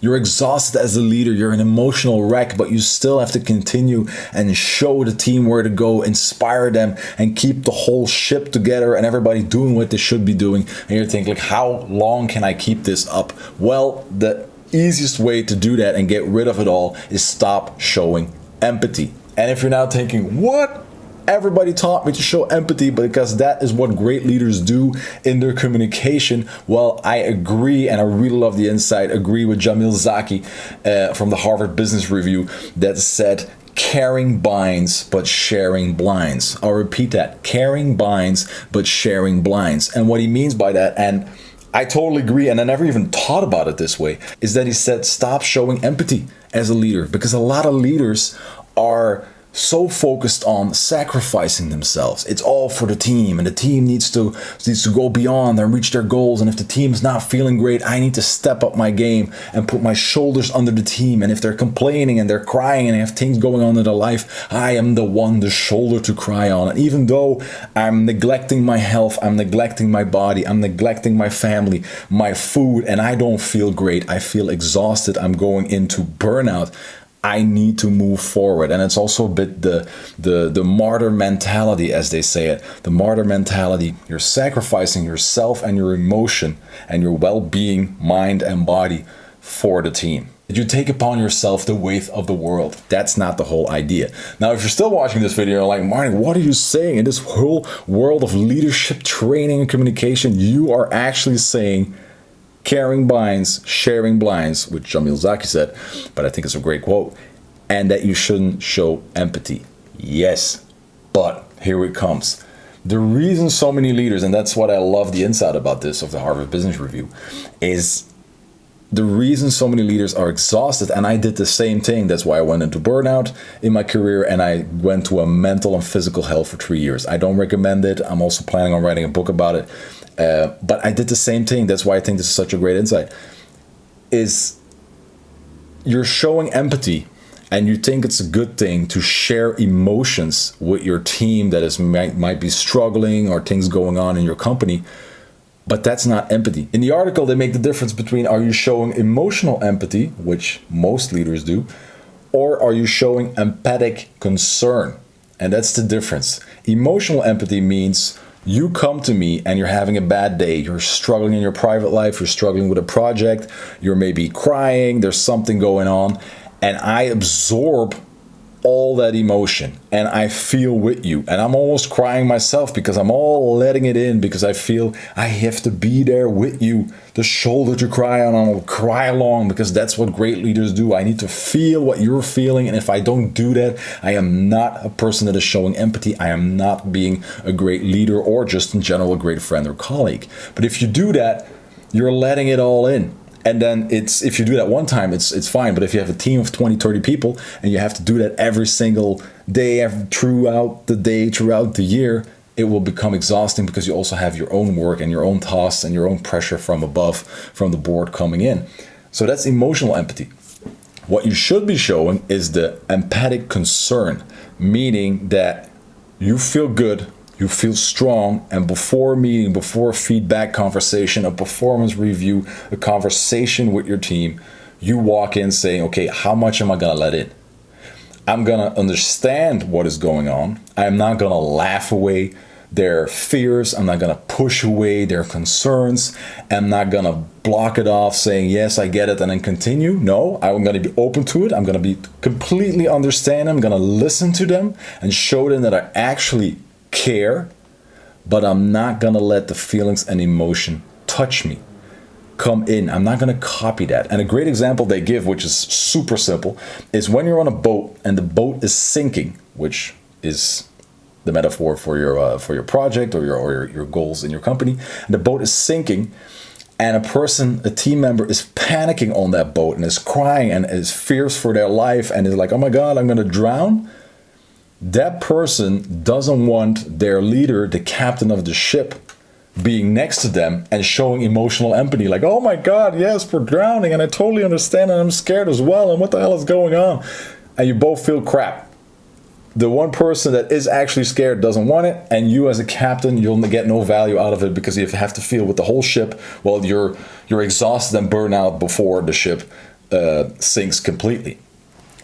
You're exhausted as a leader, you're an emotional wreck, but you still have to continue and show the team where to go, inspire them, and keep the whole ship together and everybody doing what they should be doing. And you're thinking, like, how long can I keep this up? Well, the easiest way to do that and get rid of it all is stop showing empathy. And if you're now thinking, what? Everybody taught me to show empathy because that is what great leaders do in their communication. Well, I agree, and I really love the insight. Agree with Jamil Zaki from the Harvard Business Review that said, caring binds, but sharing blinds. I'll repeat that. Caring binds, but sharing blinds. And what he means by that, and I totally agree, and I never even thought about it this way, is that he said, stop showing empathy as a leader, because a lot of leaders are so focused on sacrificing themselves. It's all for the team, and the team needs to go beyond and reach their goals. And if the team's not feeling great, I need to step up my game and put my shoulders under the team. And if they're complaining and they're crying and they have things going on in their life, I am the shoulder to cry on. And even though I'm neglecting my health, I'm neglecting my body, I'm neglecting my family, my food, and I don't feel great, I feel exhausted, I'm going into burnout, I need to move forward. And it's also a bit the martyr mentality, as they say it. The martyr mentality. You're sacrificing yourself and your emotion and your well-being, mind and body for the team. You take upon yourself the weight of the world. That's not the whole idea. Now, if you're still watching this video, you're like, Martin, what are you saying? In this whole world of leadership training and communication, you are actually saying caring binds, sharing blinds, which Jamil Zaki said, but I think it's a great quote, and that you shouldn't show empathy. Yes, but here it comes. The reason so many leaders, and that's what I love the insight about this of the Harvard Business Review, is the reason so many leaders are exhausted, and I did the same thing. That's why I went into burnout in my career, and I went to a mental and physical health for 3 years. I don't recommend it. I'm also planning on writing a book about it. But I did the same thing. That's why I think this is such a great insight. Is you're showing empathy, and you think it's a good thing to share emotions with your team that might be struggling or things going on in your company. But that's not empathy. In the article, they make the difference between, are you showing emotional empathy, which most leaders do, or are you showing empathic concern? And that's the difference. Emotional empathy means you come to me and you're having a bad day. You're struggling in your private life. You're struggling with a project. You're maybe crying. There's something going on. And I absorb all that emotion and I feel with you, and I'm almost crying myself because I'm all letting it in, because I feel I have to be there with you, the shoulder to cry on. I'll cry along because that's what great leaders do. I need to feel what you're feeling, and if I don't do that, I am not a person that is showing empathy. I am not being a great leader, or just in general a great friend or colleague. But if you do that, you're letting it all in. And then if you do that one time, it's fine. But if you have a team of 20, 30 people and you have to do that every single day, throughout the year, it will become exhausting, because you also have your own work and your own tasks and your own pressure from above, from the board coming in. So that's emotional empathy. What you should be showing is the empathic concern, meaning that you feel good, you feel strong, and before a meeting, before a feedback conversation, a performance review, a conversation with your team, you walk in saying, okay, how much am I going to let in? I'm going to understand what is going on. I'm not going to laugh away their fears. I'm not going to push away their concerns. I'm not going to block it off saying, yes, I get it, and then continue. No, I'm going to be open to it. I'm going to be completely understand. I'm going to listen to them and show them that I actually care, but I'm not gonna let the feelings and emotion touch me, come in. I'm not gonna copy that. And a great example they give, which is super simple, is when you're on a boat and the boat is sinking, which is the metaphor for your project or your goals in your company. And the boat is sinking, and a team member is panicking on that boat and is crying and is fears for their life and is like, oh my God, I'm gonna drown. That person doesn't want their leader, the captain of the ship, being next to them and showing emotional empathy, like, oh my God, yes, we're drowning, and I totally understand, and I'm scared as well, and what the hell is going on? And you both feel crap. The one person that is actually scared doesn't want it, and you as a captain, you'll get no value out of it, because you have to feel with the whole ship while you're exhausted and burned out before the ship sinks completely.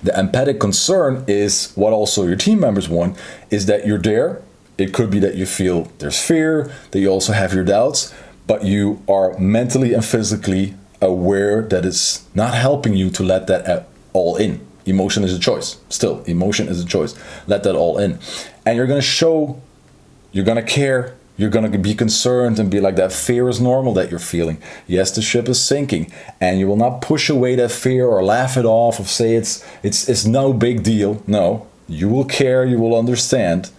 The empathic concern is what also your team members want, is that you're there. It could be that you feel there's fear, that you also have your doubts, but you are mentally and physically aware that it's not helping you to let that all in. Emotion is a choice. Still, emotion is a choice. Let that all in. And you're going to show, you're going to care, you're going to be concerned and be like, that fear is normal that you're feeling. Yes, the ship is sinking, and you will not push away that fear or laugh it off or say it's no big deal. No, you will care, you will understand,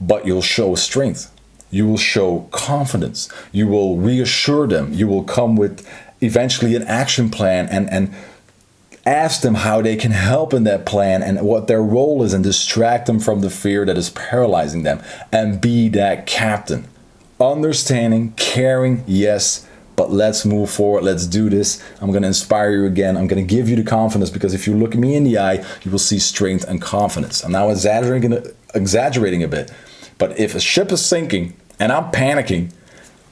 but you'll show strength. You will show confidence. You will reassure them. You will come with eventually an action plan and ask them how they can help in that plan and what their role is, and distract them from the fear that is paralyzing them, and be that captain. Understanding, caring, yes, but let's move forward. Let's do this. I'm going to inspire you again. I'm going to give you the confidence, because if you look me in the eye, you will see strength and confidence. I'm now exaggerating a bit, but if a ship is sinking and I'm panicking,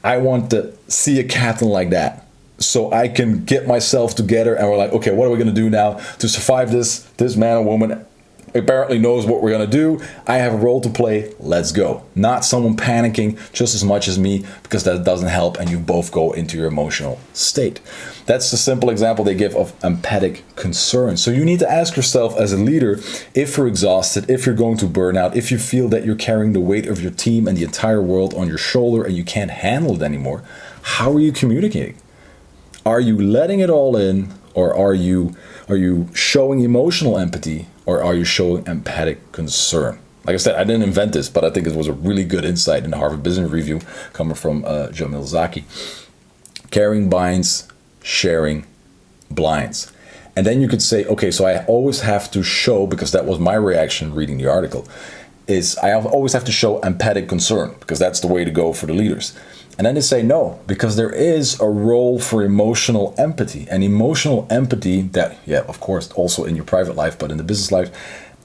I want to see a captain like that, so I can get myself together and we're like, okay, what are we going to do now to survive this? This man or woman apparently knows what we're going to do. I have a role to play. Let's go. Not someone panicking just as much as me, because that doesn't help and you both go into your emotional state. That's the simple example they give of empathic concern. So you need to ask yourself as a leader, if you're exhausted, if you're going to burn out, if you feel that you're carrying the weight of your team and the entire world on your shoulder and you can't handle it anymore, how are you communicating? Are you letting it all in, or are you showing emotional empathy, or are you showing empathic concern? Like I said, I didn't invent this, but I think it was a really good insight in the Harvard Business Review coming from Jamil Zaki. Caring binds, sharing blinds. And then you could say, okay, so I always have to show, because that was my reaction reading the article, is I always have to show empathic concern, because that's the way to go for the leaders. And then they say no, because there is a role for emotional empathy. And emotional empathy that, yeah, of course, also in your private life, but in the business life,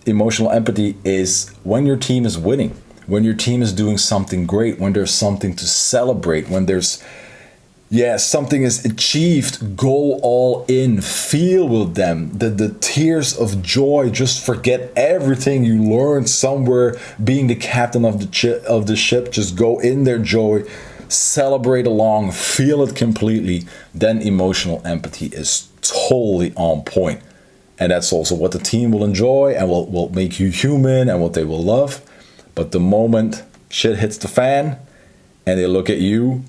emotional empathy is when your team is winning, when your team is doing something great, when there's something to celebrate, when there's, something is achieved, go all in, feel with them, the tears of joy, just forget everything you learned somewhere being the captain of the ship, just go in their joy, celebrate along, feel it completely. Then emotional empathy is totally on point. And that's also what the team will enjoy and will make you human and what they will love. But the moment shit hits the fan and they look at you,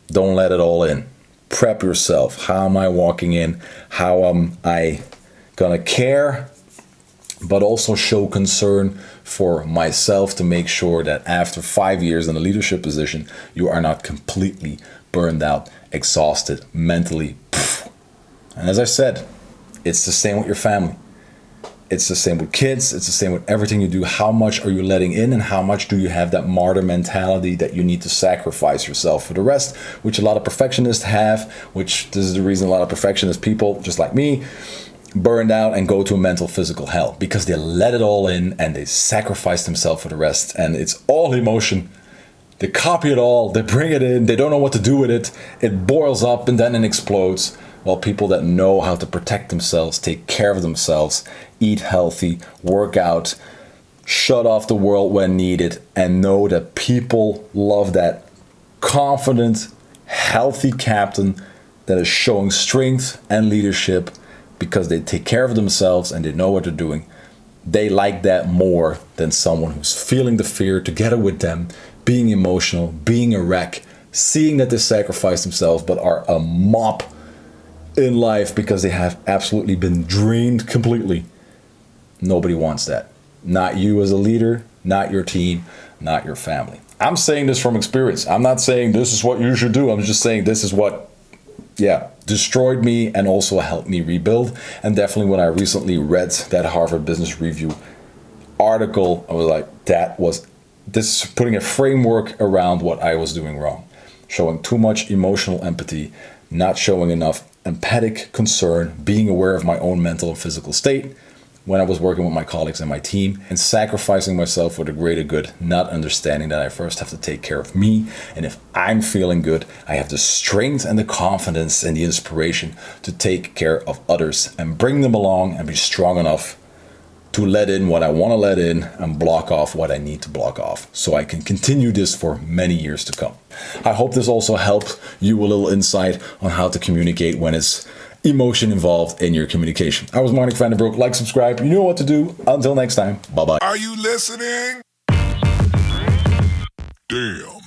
don't let it all in. Prep yourself. How am I walking in? How am I gonna care, but also show concern for myself to make sure that after 5 years in a leadership position, you are not completely burned out, exhausted, mentally. And as I said, it's the same with your family. It's the same with kids. It's the same with everything you do. How much are you letting in, and how much do you have that martyr mentality that you need to sacrifice yourself for the rest, which a lot of perfectionists have, which this is the reason a lot of perfectionist people, just like me, burned out and go to a mental, physical hell, because they let it all in and they sacrifice themselves for the rest. And it's all emotion. They copy it all. They bring it in. They don't know what to do with it. It boils up and then it explodes. While people that know how to protect themselves, take care of themselves, eat healthy, work out, shut off the world when needed, and know that people love that confident, healthy captain that is showing strength and leadership because they take care of themselves and they know what they're doing. They like that more than someone who's feeling the fear together with them, being emotional, being a wreck, seeing that they sacrifice themselves but are a mop in life because they have absolutely been drained completely. Nobody wants that. Not you as a leader, not your team, not your family. I'm saying this from experience. I'm not saying this is what you should do. I'm just saying this is what, destroyed me and also helped me rebuild. And definitely when I recently read that Harvard Business Review article, I was like, this is putting a framework around what I was doing wrong. Showing too much emotional empathy, not showing enough empathic concern, being aware of my own mental and physical state. when I was working with my colleagues and my team, and sacrificing myself for the greater good, not understanding that I first have to take care of me. And if I'm feeling good, I have the strength and the confidence and the inspiration to take care of others and bring them along and be strong enough to let in what I want to let in and block off what I need to block off, so I can continue this for many years to come. I hope this also helped you a little insight on how to communicate when it's emotion involved in your communication. I was Marnik van den Broek. Like, subscribe, you know what to do. Until next time, bye-bye. Are you listening? Damn.